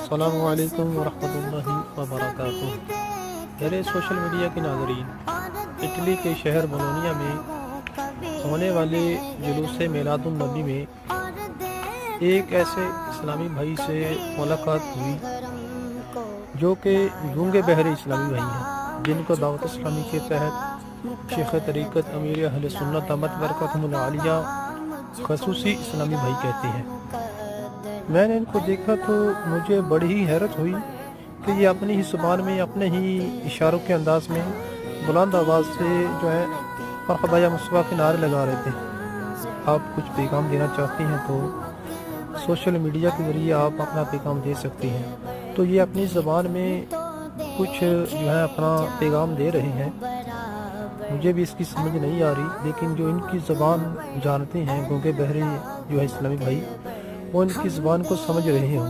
अस्सलामु अलैकुम वरहमतुल्लाहि वबरकातुह। मेरे सोशल मीडिया के नाज़रीन, इटली के शहर बोलोनिया में होने वाले जुलूस मिलादुन नबी में एक ऐसे इस्लामी भाई से मुलाकात हुई जो कि गूंगे बहरे इस्लामी भाई हैं, जिनको दावत इस्लामी के तहत शेख तरीक़त अमीर अहले सुन्नत दामत बरकतहुमुल आलिया खसूसी इस्लामी भाई कहते हैं। मैंने इनको देखा तो मुझे बड़ी ही हैरत हुई कि ये अपनी ही ज़ुबान में अपने ही इशारों के अंदाज में बुलंद आवाज़ से जो है मरहबा या मुस्वा के नारे लगा रहे थे। आप कुछ पैगाम देना चाहती हैं तो सोशल मीडिया के ज़रिए आप अपना पैगाम दे सकती हैं। तो ये अपनी ज़बान में कुछ जो है अपना पैगाम दे रहे हैं। मुझे भी इसकी समझ नहीं आ रही, लेकिन जो इनकी ज़बान जानते हैं गूंगे बहरे जो है इस्लामी भाई, वो इनकी ज़बान को समझ रहे होंगे।